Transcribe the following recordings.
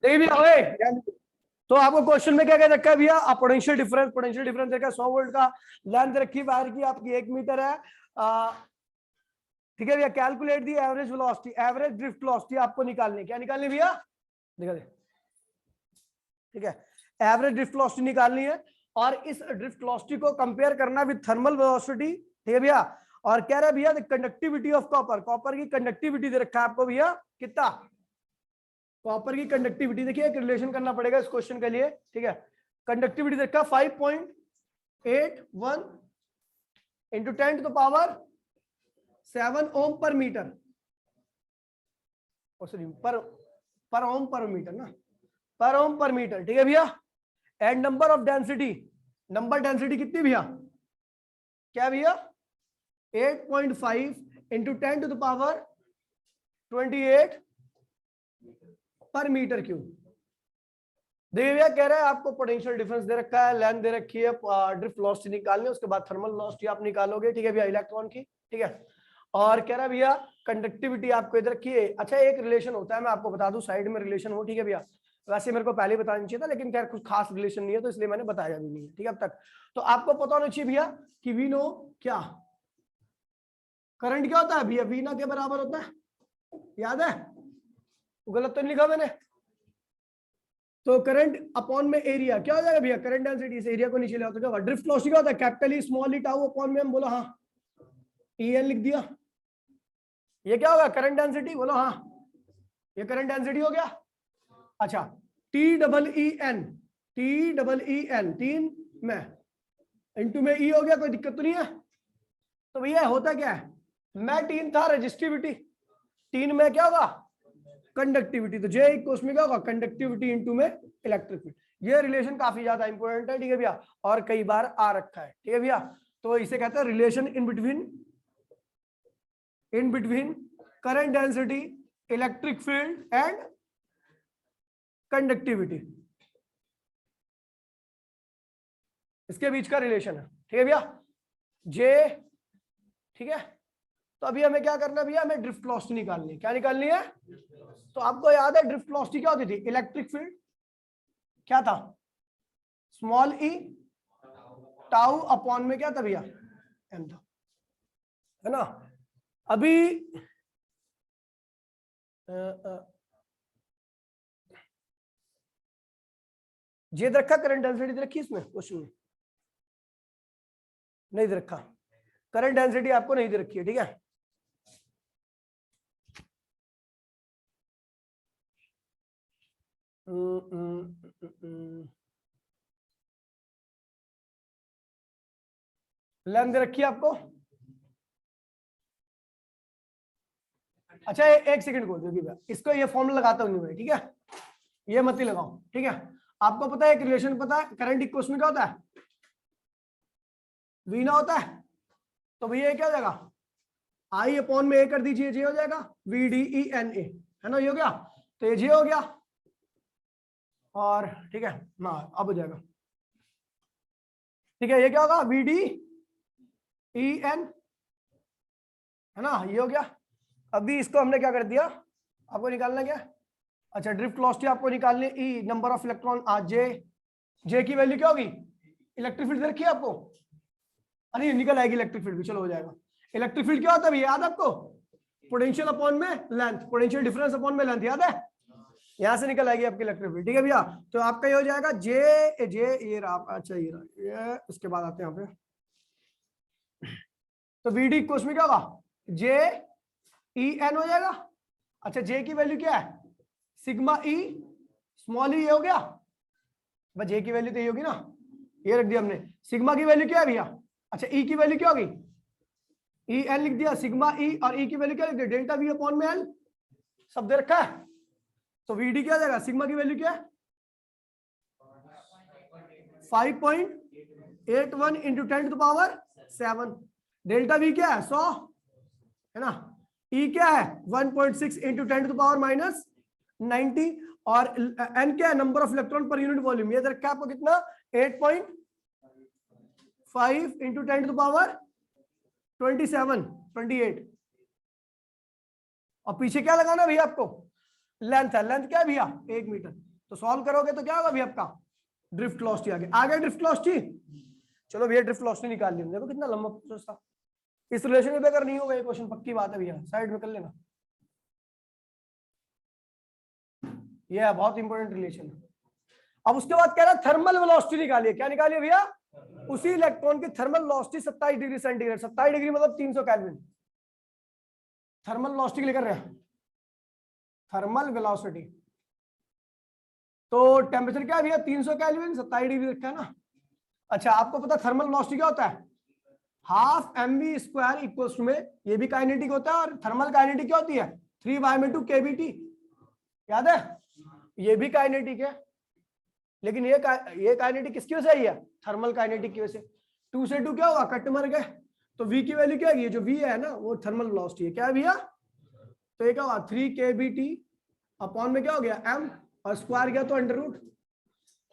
देखिए भैया ओए तो आपको क्वेश्चन में क्या क्या रखा है भैया? पोटेंशियल डिफरेंस देखा 100 वोल्ट का, लेंथ रखी वायर की आपकी 1 मीटर है। ठीक है भैया, calculate the average velocity, average drift velocity आपको निकालनी है। क्या निकालनी भैया? दिखा दे। ठीक है, एवरेज ड्रिफ्ट वेलोसिटी निकालनी है और इस ड्रिफ्ट वेलोसिटी को कंपेयर करना विद थर्मल वेलोसिटी। ठीक है भैया, और कह रहा है भैया कंडक्टिविटी ऑफ कॉपर, कॉपर की कंडक्टिविटी दे रखा है आपको भैया कितना? कॉपर की कंडक्टिविटी देखिए, एक रिलेशन करना पड़ेगा इस क्वेश्चन के लिए। ठीक है, कंडक्टिविटी देखा 5.81 इंटू 10 टू द पावर 7 ओम पर मीटर, सॉरी पर ओम पर मीटर ना, पर ओम पर मीटर। ठीक है भैया, and number of density, number density कितनी भैया? क्या भैया? 8.5 इंटू 10 टू द पावर 28 पर मीटर क्यूब। देखिए भैया, कह रहा है आपको पोटेंशियल डिफरेंस दे रखा है, लेंथ दे रखी है, ड्रिफ्ट वेलोसिटी निकालनी है, उसके बाद थर्मल वेलोसिटी आप निकालोगे। ठीक है भैया, इलेक्ट्रॉन की। ठीक है, और कह रहा है भैया कंडक्टिविटी आपको इधर रखी है। अच्छा, एक रिलेशन होता है, मैं आपको बता दूं साइड में रिलेशन हो। ठीक है भैया, वैसे मेरे को पहले ही बताना चाहिए था, लेकिन खैर कुछ खास रिलेशन नहीं है तो इसलिए मैंने बताया भी नहीं है। ठीक है, अब तक तो आपको पता होना चाहिए भैया कि वी नो क्या करंट क्या होता है भैया? वी ना के बराबर होता है, याद है? गलत तो नहीं लिखा मैंने? तो करंट अपॉन में एरिया क्या हो जाएगा भैया? करंट डेंसिटी, इस एरिया को नीचे ले आओ तो क्या होगा? ड्रिफ्ट वेलोसिटी क्या होता है? कैपिटल ई स्मॉल ई टाउ अपॉन में, हम बोलो हाँ, ई एन लिख दिया। ये क्या होगा? करंट डेंसिटी, बोलो हाँ, ये करंट डेंसिटी हो गया। अच्छा, T double E N, T double E N 3 में इंटू में ई हो गया, कोई दिक्कत तो नहीं है? तो भैया होता क्या है, मैं 3 था रेजिस्टिविटी, 3 में क्या होगा? कंडक्टिविटी। तो जे इक्वल्स में क्या होगा? कंडक्टिविटी इंटू में इलेक्ट्रिक फील्ड। ये रिलेशन काफी ज्यादा इंपॉर्टेंट है। ठीक है भैया, और कई बार आ रखा है। ठीक है भैया, तो इसे कहते हैं relation in between current density, electric field and conductivity, इसके बीच का रिलेशन है। ठीक है भैया, जे। ठीक है, तो अभी हमें क्या करना है भैया? हमें ड्रिफ्ट वेलोसिटी निकालनी है। क्या निकालनी है? तो आपको याद है ड्रिफ्ट वेलोसिटी क्या होती थी? इलेक्ट्रिक फील्ड क्या था? स्मॉल ई टाउ अपॉन में क्या था भैया? एम था, है ना? अभी जे दे रखा, करंट डेंसिटी दे रखी इसमें क्वेश्चन में? नहीं दे रखा, करंट डेंसिटी आपको नहीं दे रखी है। ठीक है, लेंथ दे रखी है आपको। अच्छा, एक सेकंड बोल दो, इसको ये फॉर्मूला लगाता हूँ मैं। ठीक है, ये मत ही लगाओ। ठीक है, आपको पता है एक रिलेशन पता है, करंट इक्वेशन में क्या होता है? वी ना होता है। तो भैया क्या हो जाएगा? आई अपॉन में ए कर दीजिए, जे हो जाएगा V D E N A, है ना? ये हो गया, तो ये जे हो गया। और ठीक है ना, अब हो जाएगा। ठीक है, ये क्या होगा? वी डी ई एन, है ना? ये हो गया। अभी इसको हमने क्या कर दिया, आपको निकालना क्या? अच्छा, ड्रिफ्ट वेलोसिटी आपको निकालनी, ई नंबर ऑफ इलेक्ट्रॉन आज जे, जे की वैल्यू क्या होगी? इलेक्ट्रिक फील्ड रखी है आपको, अरे निकल आएगी इलेक्ट्रिक फील्ड भी, चलो हो जाएगा। इलेक्ट्रिक फील्ड क्या होता है याद आपको? पोटेंशियल अपॉन में लेंथ, पोटेंशियल डिफरेंस अपॉन में लेंथ, याद है? यहां से निकल आएगी आपकी इलेक्ट्रिक फील्ड। ठीक है भैया, तो आपका ये हो जाएगा जे जे, ये रहा। अच्छा, ये रहा, ये उसके बाद आते हैं यहाँ पे। तो वी डी में क्या होगा? जे ई एन हो जाएगा। अच्छा, जे की वैल्यू क्या है? सिग्मा ई स्मॉल ई, ये हो गया। बस जे की वैल्यू तो ये होगी ना, ये रख दिया हमने। सिग्मा की वैल्यू क्या है भैया? अच्छा, ई की वैल्यू क्या होगी? ई एन लिख दिया, सिग्मा ई, और ई की वैल्यू क्या लिख दिया? डेल्टा वी अपॉन में एल, सब दे रखा है। तो वीडी क्या जाएगा? सिग्मा की वैल्यू क्या है? 5.81 into 10 to the power 7। Delta V क्या है? 100, है ना? ई क्या है? 1.6 into 10 to the power minus 90। और एन क्या है? Number of electron per unit volume. ये रखा है आपको कितना? 8.5 इंटू 10 टू द पावर 28। और पीछे क्या लगाना भैया आपको? लेंथ है, लेंथ क्या है भैया 1 मीटर। तो सॉल्व करोगे तो क्या होगा भैया आपका ड्रिफ्ट वेलोसिटी आ गया ड्रिफ्ट वेलोसिटी। चलो भैया ड्रिफ्ट वेलोसिटी निकाल ली, देखो कितना लंबा प्रोसेस था। इस रिलेशन में अगर नहीं होगा ये क्वेश्चन पक्की बात है भैया, साइड में कर लेना, ये बहुत इंपॉर्टेंट रिलेशन है। अब उसके बाद कह रहा है थर्मल वेलोसिटी निकालिए, क्या निकालिए भैया, उसी इलेक्ट्रॉन की thermal velocity 27 degree centigrade, 27 degree मतलब 300 केल्विन। थर्मल वेलोसिटी के लिए कर रहे हैं, थर्मल वेलोसिटी। तो टेम्परेचर क्या है भैया 300 केल्विन, 27 डिग्री रखा है ना। अच्छा आपको पता थर्मल वेलोसिटी क्या होता है, half mv square equals to में, ये भी काइनेटिक होता है, और थर्मल काइनेटिक क्या होती है 3/2 kBT, याद है, ये भी काइनेटिक है, लेकिन ये काइनेटिक किसकी वजह से आई है, थर्मल काइनेटिक की वजह से। 2 से 2 क्या होगा, कट मर गए, तो v की वैल्यू क्या है, जो v है ना वो थर्मल वेलोसिटी है, क्या है भैया, तो ये क्या हुआ 3 kBT अपॉन में क्या हो गया m, और स्क्वायर गया तो अंडर रूट।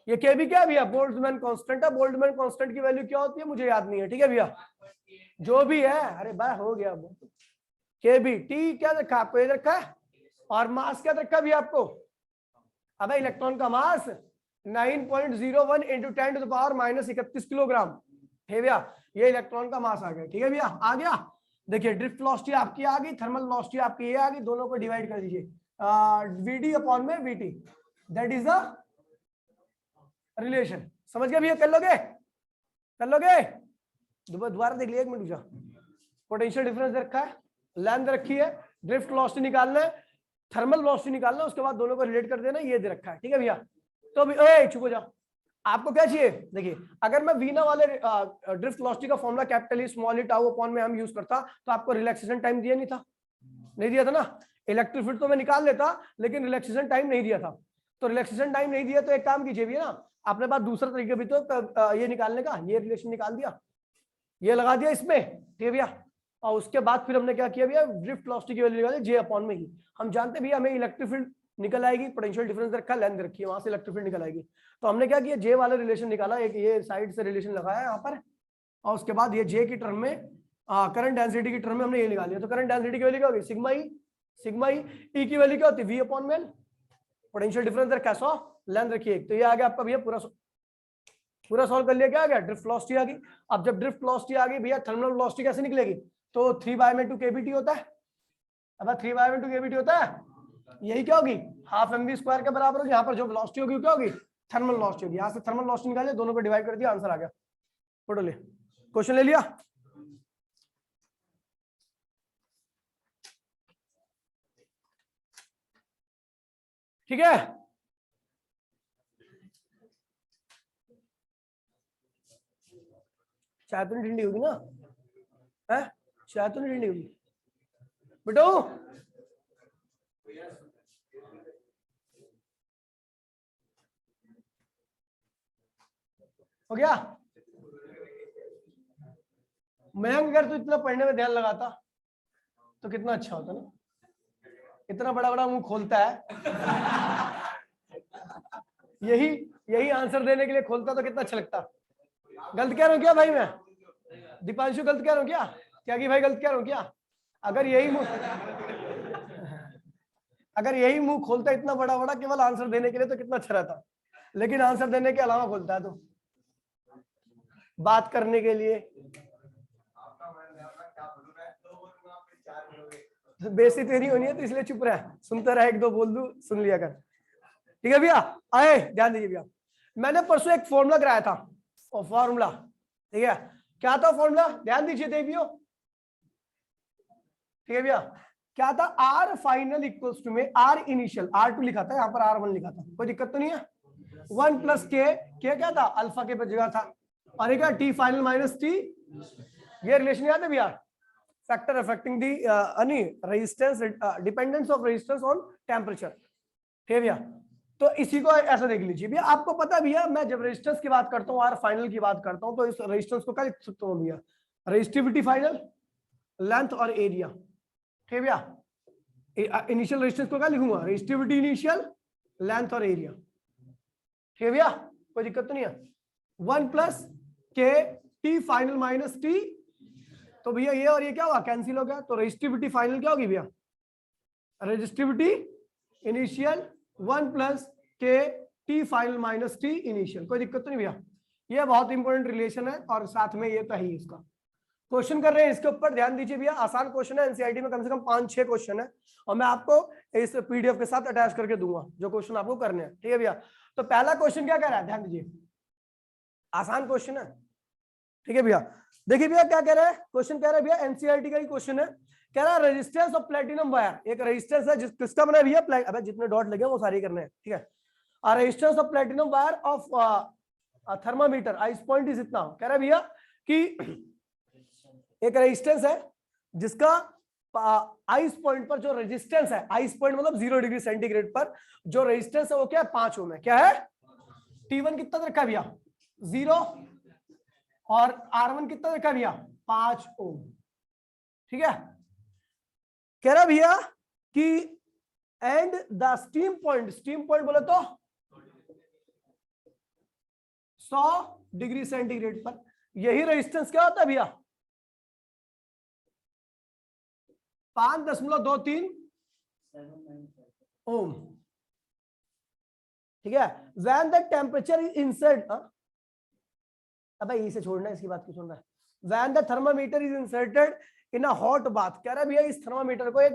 ये kb क्या है भैया, बोल्ट्जमैन कांस्टेंट है, बोल्ट्जमैन कांस्टेंट की वैल्यू क्या होती है मुझे याद नहीं है, ठीक है भैया, जो भी है, अरे भाई हो गया, kb t क्या रखा आपको, ये रखा है, और मास क्या रखा भैया आपको, अब इलेक्ट्रॉन का मास 9.01 इंटू 10⁻³ किलोग्राम है भैया, ये इलेक्ट्रॉन का मास आ गया, ठीक है भैया, आ गया। देखिए ड्रिफ्ट वेलोसिटी आपकी आ गई, थर्मल वेलोसिटी आपकी ये आ गई, दोनों को डिवाइड कर दीजिए, vd अपॉन में vt, that is the relation. समझ गए भैया, कर लोगे, कर लोगे, दोबारा देख लिया, 1 मिनट, पोटेंशियल डिफरेंस रखा है, लेंथ रखी है, ड्रिफ्ट वेलोसिटी निकालना है, थर्मल वेलोसिटी निकालना है, उसके बाद दोनों को रिलेट कर देना, ये दे रखा है, ठीक है भैया। तो अभी चुप हो जाओ, आपको क्या चाहिए, देखिए अगर मैं वीना वाले ड्रिफ्ट वेलोसिटी का फॉर्मूला कैपिटल ई स्मॉल ई टाउ अपॉन में हम यूज करता, तो आपको रिलैक्सेशन टाइम दिया नहीं था, नहीं दिया था ना, इलेक्ट्रिक फील्ड तो मैं निकाल लेता, लेकिन रिलैक्सेशन टाइम नहीं दिया था। तो रिलैक्सेशन टाइम नहीं दिया तो एक काम कीजिए भैया ना, आपने पास दूसरा तरीका भी तो ये निकालने का, ये रिलेशन निकाल दिया, ये लगा दिया इसमें, ठीक है भैया, और उसके बाद फिर हमने क्या किया भैया, ड्रिफ्ट वेलोसिटी की वैल्यू निकाली जे अपॉन में ही। हम जानते भैया हमें इलेक्ट्रिक फील्ड निकल आएगी, पोटेंशियल डिफरेंस रखा, लेंथ रखी है, वहां से इलेक्ट्रिक फील्ड निकल आएगी। तो हमने क्या किया, जे वाला रिलेशन निकाला, एक ये साइड से रिलेशन लगाया यहाँ पर, और उसके बाद ये जे की टर्म में करंट डेंसिटी की टर्म में हमने ये निकाल लिया। तो करंट डेंसिटी की वैल्यू क्या होगी, सिग्मा ई की वैल्यू क्या होती है, वी अपॉन में, पोटेंशियल डिफरेंस रखा 100, लेंथ रखी 1, तो ये आ गया आपका भैया पूरा सॉल्व कर लिया, क्या आ गया, ड्रिफ्ट वेलोसिटी आ गई। अब जब ड्रिफ्ट वेलोसिटी आ गई भैया, थर्मल वेलोसिटी कैसे निकलेगी, तो 3/2 kBT होता है, अब 3/2 kBT होता है, यही क्या होगी, हाफ mv स्क्वायर के बराबर होगी, यहाँ पर जो वेलोसिटी होगी क्या होगी, थर्मल वेलोसिटी होगी, यहाँ से थर्मल वेलोसिटी निकाले, दोनों को डिवाइड कर दिया, आंसर आ गया। फोटो ले, क्वेश्चन ले लिया, ठीक है, चाय तो नहीं ठंडी होगी ना, है चाय तो नहीं ठंडी होगी बेटो, हो गया। मयंक अगर तू इतना पढ़ने में ध्यान लगाता तो कितना अच्छा होता ना, इतना बड़ा बड़ा मुंह खोलता है, यही आंसर देने के लिए खोलता तो कितना अच्छा लगता। गलत कह रहा हूं क्या भाई, मैं दीपांशु गलत कह रहा हूं क्या, त्यागी भाई गलत कह रहा हूं क्या, अगर यही मुंह खोलता इतना बड़ा बड़ा केवल आंसर देने के लिए तो कितना अच्छा रहता, लेकिन आंसर देने के अलावा खोलता है तो बात करने के लिए, बेइज्जती तेरी होनी है तो इसलिए चुप रहा, सुनता रहा, 1-2 बोल दूं सुन लिया कर, ठीक है भैया। आए ध्यान दीजिए भैया, मैंने परसों एक फॉर्मूला कराया था, और फॉर्मूला ठीक है, क्या था फॉर्मूला, ध्यान दीजिए देखियो, ठीक है भैया, क्या था, आर फाइनल इक्वल्स टू में आर इनिशियल, R2 लिखा था, यहाँ पर R1 लिखा था, कोई दिक्कत तो नहीं है, 1 + k क्या था, अल्फा के पर जगह था, और एक टी फाइनल माइनस टी, ये रिलेशन याद है भैया, factor affecting the resistance, dependence of resistance on temperature, ठीक है भैया। तो इसी को ऐसा देख लीजिए भैया, आपको पता भैया मैं जब रेजिस्टेंस की बात करता हूँ, आर फाइनल की बात करता हूँ, तो इस रेजिस्टेंस को क्या लिख सकता हूँ भैया, रेजिस्टिविटी फाइनल, लेंथ और एरिया, ठीक है भैया। इनिशियल रेजिस्टेंस को क्या लिखूंगा, रेजिस्टिविटी इनिशियल, लेंथ और एरिया, ठीक है भैया, कोई दिक्कत तो नहीं है। 1 + k t final minus t, तो भैया ये और ये क्या हुआ, कैंसिल हो गया, तो रेजिस्टिविटी फाइनल क्या होगी भैया, रेजिस्टिविटी इनिशियल 1 प्लस के T final minus T initial. कोई दिक्कत तो नहीं भैया, ये बहुत इंपॉर्टेंट रिलेशन है और साथ में ये तो है इसका क्वेश्चन कर रहे हैं, इसके ऊपर ध्यान दीजिए भैया। आसान क्वेश्चन है, एनसीईआरटी में कम से कम 5-6 क्वेश्चन है और मैं आपको इस पीडीएफ के साथ अटैच करके दूंगा जो क्वेश्चन आपको करने हैं, ठीक है भैया। तो पहला क्वेश्चन क्या कह रहा है, ध्यान दीजिए, आसान क्वेश्चन है, ठीक है भैया। देखिए भैया क्या कह रहा है, क्वेश्चन कह रहा है भैया, एनसीईआरटी का ही क्वेश्चन है, कह रहा है रेजिस्टेंस ऑफ प्लेटिनम वायर। एक रेजिस्टेंस है किसका बना है भैया, अबे जितने डॉट लगे वो सारे करने हैं, ठीक है। Resistance of platinum wire of thermometer ice point is इतना। कह रहा है भैया कि एक रेजिस्टेंस है जिसका आइस पॉइंट पर जो रेजिस्टेंस है, आइस पॉइंट मतलब 0 डिग्री सेंटीग्रेड पर जो रेजिस्टेंस है वो क्या है, 5 ओम है। क्या है, T1 कितना रखा है भैया, 0, और R1 कितना रखा है भैया, 5 ओम, ठीक है। कह रहा भैया कि एंड द स्टीम पॉइंट बोले तो 100 डिग्री सेंटीग्रेड पर, यही रेजिस्टेंस क्या होता है भैया, 5.23 ओम, ठीक है। When the temperature is inserted, अबे इसे छोड़ना, इसकी बात क्यों सुन रहा है। When the thermometer is inserted in a hot bath, कह रहा है भैया इस थर्मामीटर को एक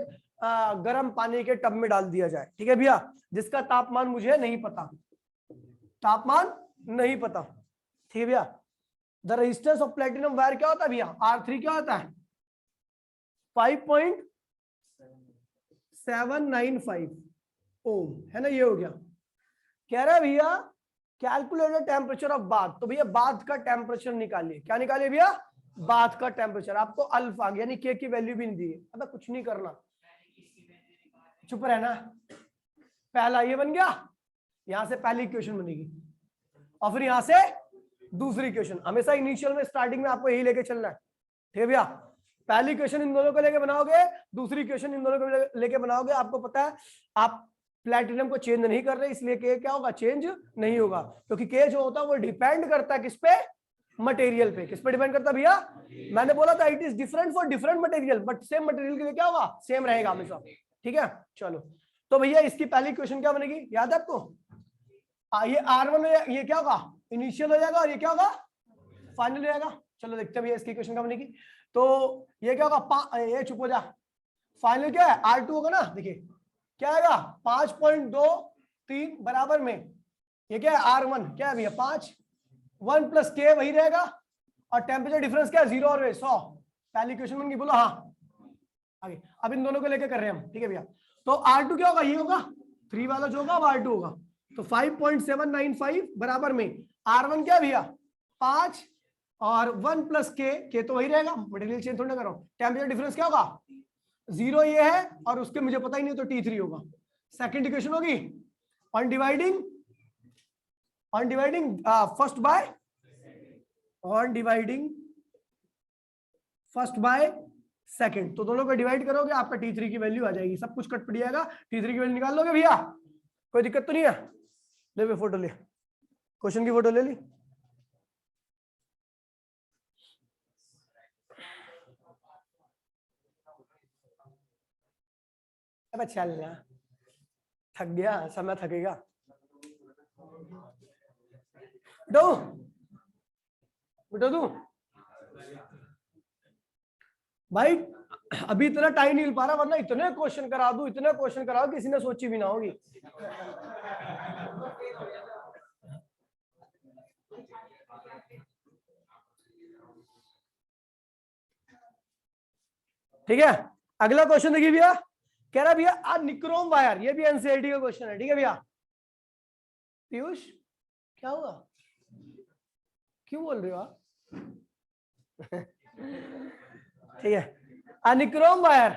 गर्म पानी के टब में डाल दिया जाए, ठीक है भैया, जिसका तापमान मुझे नहीं पता, तापमान नहीं पता, ठीक है भैया। The resistance of platinum wire क्या होता है भैया, R3 क्या होता है, 5.795 ओम, है ना, ये हो गया। कह रहा है भैया calculate the temperature of bath, तो भैया बाथ का टेम्परेचर निकालिए। क्या निकालिए भैया, बाथ का टेम्परेचर। आपको अल्फा यानी के की वैल्यू भी नहीं दी है, अब कुछ नहीं करना, चुप रहना। पहला ये बन गया, यहां से पहली इक्वेशन बनेगी और फिर यहां से दूसरी इक्वेशन। हमेशा इनिशियल में स्टार्टिंग में आपको यही लेके चलना है, ठीक है भैया। पहली इक्वेशन इन दोनों को लेके बनाओगे, दूसरी इक्वेशन इन दोनों को लेके बनाओगे। आपको पता है आप प्लेटिनम को चेंज नहीं कर रहे, इसलिए के क्या होगा, चेंज नहीं होगा, क्योंकि के जो होता है वो डिपेंड करता है किस पे, मटेरियल पे। किस पे डिपेंड करता है भैया, मैंने बोला था it is different for different material, but same material के लिए क्या होगा, सेम रहेगा हमेशा, ठीक है। चलो तो भैया इसकी पहली इक्वेशन क्या बनेगी, याद है आपको, ये R1 ये क्या होगा, इनिशियल हो जाएगा, और ये क्या होगा, फाइनल हो जाएगा। चलो देखते हैं भैया इसकी इक्वेशन क्या बनेगी। तो ये क्या होगा, ये चुप हो जा, फाइनल क्या है, R2 होगा ना। देखिए क्या आएगा, 5.23 बराबर में ये क्या है, R1 क्या है भैया, 5, 1 प्लस के वही रहेगा, और टेम्परेचर डिफरेंस क्या है, 0 और 100। पहली इक्वेशन बन गई, बोलो हाँ। आगे अब इन दोनों को लेकर कर रहे हैं हम, ठीक है भैया। तो R2 क्या होगा, ये होगा 3 वाला जो होगा, R2 होगा। तो 5.795 बराबर में R1 क्या भैया, 5, और 1 प्लस के तो वही रहेगा, मटेरियल चेंज थोड़ा करो। टेम्परेचर डिफरेंस क्या होगा, 0 ये है, और उसके मुझे पता ही नहीं तो T3 होगा। सेकंड इक्वेशन होगी on dividing first by second, तो दोनों को डिवाइड करोगे आपका T3 की वैल्यू आ जाएगी, सब कुछ कट पड़ जाएगा, T3 की वैल्यू निकाल लोगे भैया, कोई दिक्कत तो नहीं है। ले फोटो ले, क्वेश्चन की फोटो ले ली। अब चलना, थक गया, समय थकेगा। बेटो तू भाई अभी इतना टाइम नहीं मिल पा रहा, वरना इतने क्वेश्चन करा दूं, किसी ने सोची भी ना होगी। ठीक है, अगला क्वेश्चन देखिए भैया, कह रहा भैया निक्रोम वायर, ये भी एनसीईआरटी का क्वेश्चन है, ठीक है भैया। पीयूष क्या हुआ, क्यों बोल रहे हो आप? ठीक है, nichrome wire,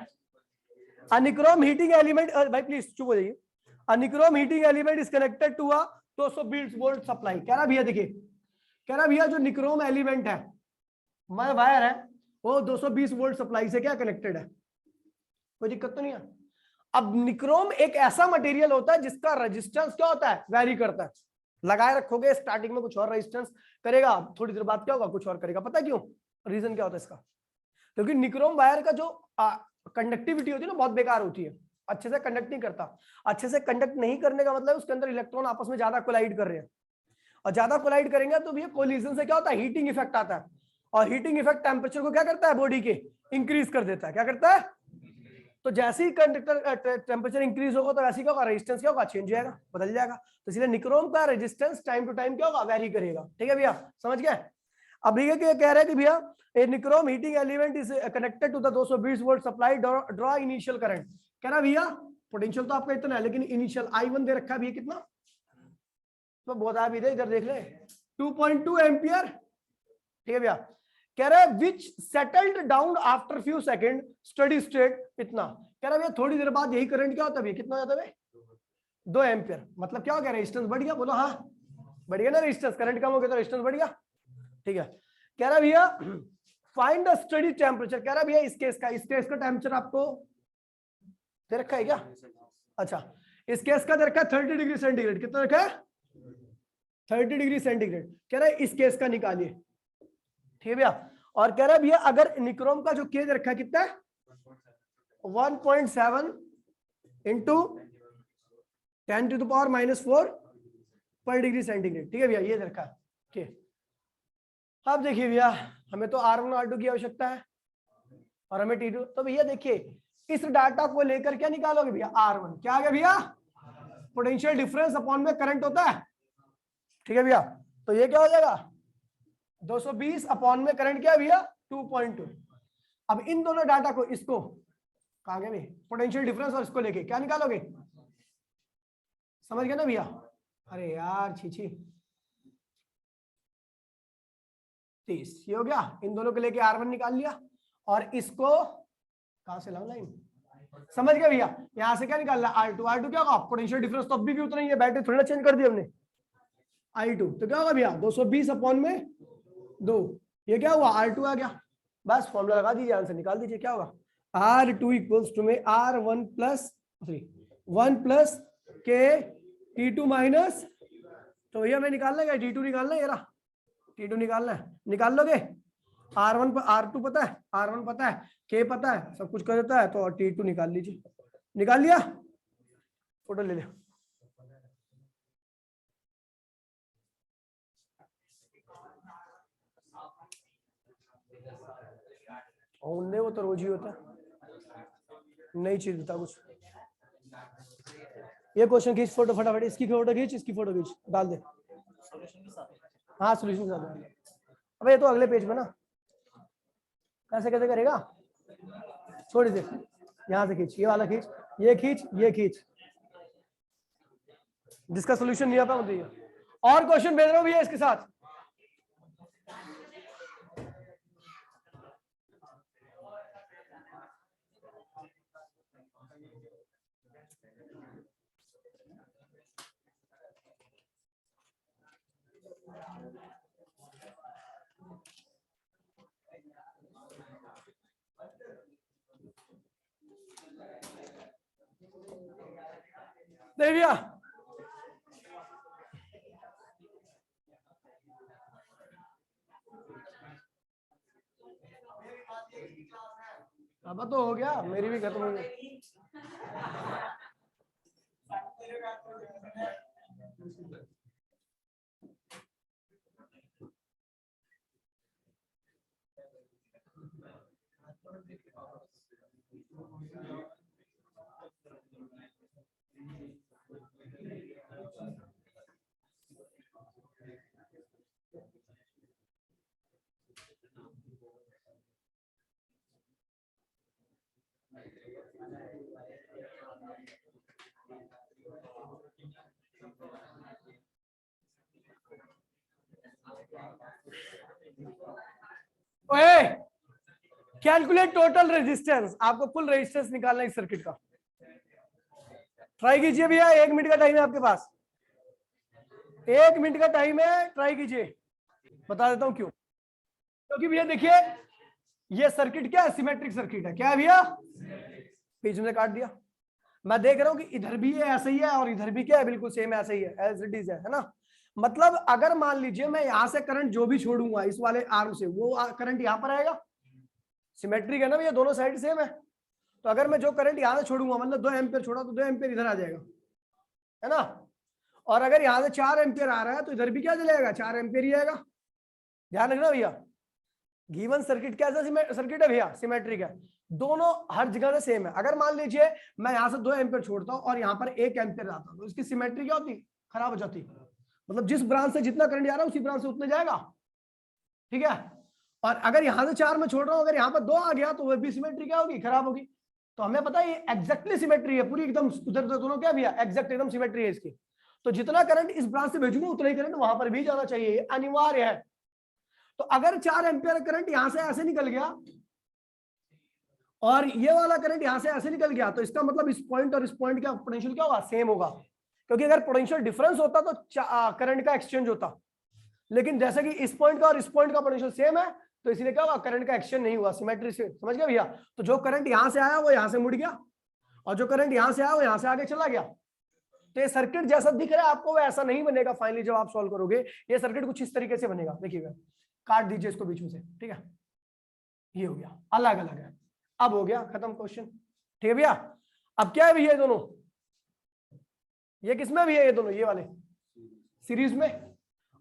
nichrome heating element, भाई प्लीज चुप हो जाइए। Nichrome heating element is connected to a 220 volt supply. कह रहा भैया देखिए, कह रहा भैया जो निक्रोम एलिमेंट है, वायर है, वो 220 वोल्ट सप्लाई से क्या कनेक्टेड है, कोई दिक्कत तो नहीं है। अब निक्रोम एक ऐसा मटेरियल होता है जिसका रेजिस्टेंस क्या होता है, वैरी करता है। लगाए रखोगे स्टार्टिंग में कुछ और रेजिस्टेंस करेगा, थोड़ी देर बाद क्या होगा, कुछ और करेगा। पता है क्यों, रीजन क्या होता है इसका, क्योंकि निक्रोम वायर का जो कंडक्टिविटी होती है ना, बहुत बेकार होती है। अच्छे से कंडक्ट नहीं करता। अच्छे से कंडक्ट नहीं करने का मतलब उसके अंदर इलेक्ट्रॉन आपस में ज्यादा कोलाइड कर रहे हैं, और ज्यादा कोलाइड करेंगे तो भैया कोलिजन से क्या होता है, हीटिंग इफेक्ट आता है, और हीटिंग इफेक्ट टेम्परेचर को क्या करता है, बॉडी के इंक्रीज कर देता है। क्या करता है? तो जैसे ही कंडक्टर टेम्परेचर इंक्रीज होगा तो वैसे ही क्या होगा, रेजिस्टेंस क्या होगा, चेंज जाएगा, बदल जाएगा। तो इसलिए निक्रोम का रेजिस्टेंस टाइम टू टाइम क्या होगा, वेरी करेगा। ठीक है भैया, समझ गए? अब भैया क्या कह रहे हैं कि भैया a nichrome heating element is connected to the 220 volt supply, draw initial current. कह रहा भैया पोटेंशियल तो आपका इतना है, लेकिन इनिशियल I1 दे रखा है भैया कितना, तो बहुत आप इधर देख ले 2.2 एम्पियर। ठीक है भैया, कह रहा है which settled down after few second steady state इतना। कह रहा है भैया थोड़ी देर बाद यही करंट क्या होता है, कितना हो जाता है, 2 एम्पियर। मतलब क्या हो गया, रेजिस्टेंस बढ़ गया। बोलो हाँ, बढ़ गया ना रेजिस्टेंस, करंट कम हो गया तो रेजिस्टेंस बढ़ गया। ठीक है, कह रहा भैया फाइंड द स्टडी टेम्परेचर। कह रहा भैया इस केस का टेम्परेचर आपको दे रखा है क्या? अच्छा, इस केस का दे रखा है 30 डिग्री सेंटीग्रेड। कितना रखा है? 30 डिग्री सेंटीग्रेड। कह रहा है इस केस का निकालिए। ठीक है भैया, और कह रहा है भैया अगर निक्रोम का जो के दे रखा है कितना है, 1.7 इंटू 10⁻⁻⁴ पर डिग्री सेंटीग्रेड। ठीक है भैया, ये दे रखा है के। अब देखिए भैया हमें तो R1 और R2 की आवश्यकता है और हमें T2। तो भैया देखिए इस डाटा को लेकर क्या निकालोगे भैया, R1 क्या आ गया भैया, पोटेंशियल डिफरेंस अपॉन में करंट होता है। ठीक है भैया, तो ये क्या हो जाएगा 220 अपॉन में करंट क्या है भैया 2.2। अब इन दोनों डाटा को, इसको कहा गया भैया पोटेंशियल डिफरेंस, और इसको लेके क्या निकालोगे, समझ गए ना भैया? अरे यार छी 30 ये हो गया। इन दोनों को लेके R1 निकाल लिया, और इसको कहां से लाऊं लाइन, समझ गए भैया? यहां से क्या निकालना, R2 क्या होगा, पोटेंशियल डिफरेंस तो अभी भी उतना ही है, बैटरी थोड़ा चेंज कर दी हमने। I2 तो क्या होगा भैया 220 अपॉन में 2, ये क्या हुआ R2 आ गया। बस फॉर्मूला लगा दीजिए, आंसर निकाल दीजिए। क्या होगा R2 इक्वल्स टू में R1 प्लस 1 प्लस के T2 माइनस, तो भैया मैं निकालना है T2 निकालना है, ये रहा T2 निकालना है, निकाल लोगे। R1 पर R2 पता है, R1 पता है, K पता है, सब कुछ कर देता है, तो T2 निकाल लीजिए। निकाल लिया, फोटो ले लिया। उनने वो तो रोज ही होता है, नहीं चीज देता कुछ। ये क्वेश्चन खींच फोटो फटाफट, इसकी फोटो खींच, इसकी फोटो खींच, डाल दे। हाँ सोल्यूशन के साथ। अब ये तो अगले पेज में ना, कैसे कैसे करेगा, छोड़ दे, यहाँ से खींच, ये वाला खींच, ये खींच, ये खींच। जिसका सोल्यूशन नहीं आता बताइए। और क्वेश्चन भेज रहा हूँ भैया इसके साथ। भैया अब तो हो गया, मेरी भी खत्म हो गई। ओए कैलकुलेट टोटल रेजिस्टेंस, आपको कुल रेजिस्टेंस निकालना है इस सर्किट का। ट्राई कीजिए भैया, 1 मिनट का टाइम है आपके पास, 1 मिनट का टाइम है, ट्राई कीजिए। बता देता हूं क्यों, क्योंकि भैया देखिए ये सर्किट क्या है, सिमेट्रिक सर्किट है। क्या है भैया, बीच में काट दिया। मैं देख रहा हूं कि इधर भी ये ऐसा ही है और इधर भी क्या है, बिल्कुल सेम ऐसा ही है, एज इट इज है ना। मतलब अगर मान लीजिए मैं यहां से करंट जो भी छोड़ूंगा इस वाले आर्म से, वो करंट यहां पर आएगा, सिमेट्रिक है ना भैया, दोनों साइड सेम है। तो अगर मैं जो करंट यहां से छोड़ूंगा, मतलब 2 एम्पियर छोड़ा तो 2 एम्पियर इधर आ जाएगा, है ना। और अगर यहां से 4 एम्पियर आ रहा है तो इधर भी क्या चलेगा, 4 एम्पियर ही आएगा। ध्यान रखना भैया, गिवन सर्किट कैसा सर्किट है भैया, सिमेट्रिक है, दोनों हर जगह से सेम है। अगर मान लीजिए मैं यहां से 2 एम्पियर छोड़ता हूं और यहाँ पर 1 एम्पियर आता हूं, तो इसकी सिमेट्री क्या होती, खराब हो जाती। मतलब जिस ब्रांच से जितना करंट जा रहा है उसी ब्रांच से उतने जाएगा, ठीक है। और अगर यहां से 4 में छोड़ रहा हूं, अगर यहाँ पर 2 आ गया तो वह भी सिमेट्री क्या होगी, खराब होगी। तो हमें पता है ये एग्जैक्टली सिमेट्री है पूरी, एकदम उधर दोनों क्या भैया, एग्जैक्ट एकदम सिमेट्री है इसकी। तो जितना करंट इस ब्रांच से भेजूंगा उतना ही करंट वहां पर भी जाना चाहिए, अनिवार्य है। तो अगर 4 एम्पियर करंट यहां से ऐसे निकल गया और ये वाला करंट यहां से ऐसे निकल गया, तो इसका मतलब इस पॉइंट और इस पॉइंट का पोटेंशियल क्या होगा, सेम होगा। क्योंकि अगर पोटेंशियल डिफरेंस होता तो करंट का एक्सचेंज होता, लेकिन जैसे कि इस पॉइंट का और इस पॉइंट का पोटेंशियल सेम है, तो इसलिए क्या हुआ, करंट का एक्सचेंज नहीं हुआ, सिमेट्री से। समझ गए भैया। तो जो करंट यहां से आया वो यहां से मुड़ गया, और जो करंट यहां से आया वो यहां से आगे चला गया। तो ये सर्किट जैसा दिख रहा है आपको वो ऐसा नहीं बनेगा फाइनली जब आप सॉल्व करोगे। ये सर्किट कुछ इस तरीके से बनेगा, देखिएगा, काट दीजिए इसको बीच में से, ठीक है। ये हो गया, अलग अलग है, अब हो गया खत्म क्वेश्चन, ठीक है भैया। अब क्या है भैया, ये दोनों, ये किसमें भी है, ये दोनों ये वाले सीरीज में,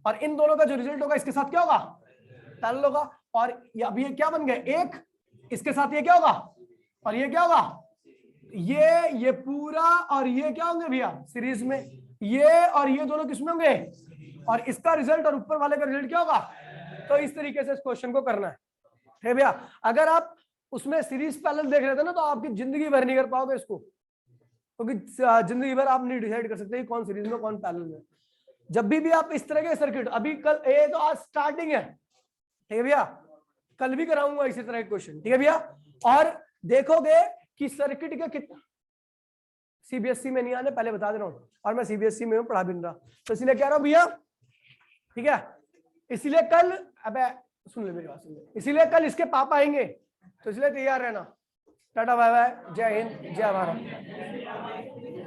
और इन दोनों का जो रिजल्ट होगा इसके साथ क्या होगा, पैरेलल होगा। और अब ये क्या बन गए, एक इसके साथ ये क्या होगा, और ये क्या होगा, ये पूरा, और ये क्या होंगे भैया सीरीज में, ये और ये दोनों किसमें होंगे, और इसका रिजल्ट और ऊपर वाले का रिजल्ट क्या होगा। तो इस तरीके से इस क्वेश्चन को करना है भैया। अगर आप उसमें सीरीज पैरेलल देख रहे थे ना, तो आपकी जिंदगी भर नहीं कर पाओगे इसको, क्योंकि जिंदगी भर आप नहीं डिसाइड कर सकते कौन सीरीज में कौन पैरेलल में। जब भी आप इस तरह के सर्किट, अभी कल ये तो आज स्टार्टिंग है, ठीक है भैया, कल भी कराऊंगा इसी तरह के क्वेश्चन, ठीक है भैया। और देखोगे कि सर्किट का कितना, सीबीएसई में नहीं आने पहले बता दे रहा हूं, और मैं सीबीएसई में हूं, पढ़ा भी नहीं रहा, तो इसलिए कह रहा हूं भैया, ठीक है। इसलिए कल, अबे सुन ले मेरी बात, सुन ले, इसीलिए कल इसके पापा आएंगे, तो इसलिए तैयार रहना। टाटा बाय बाय, जय हिंद, जय भारत।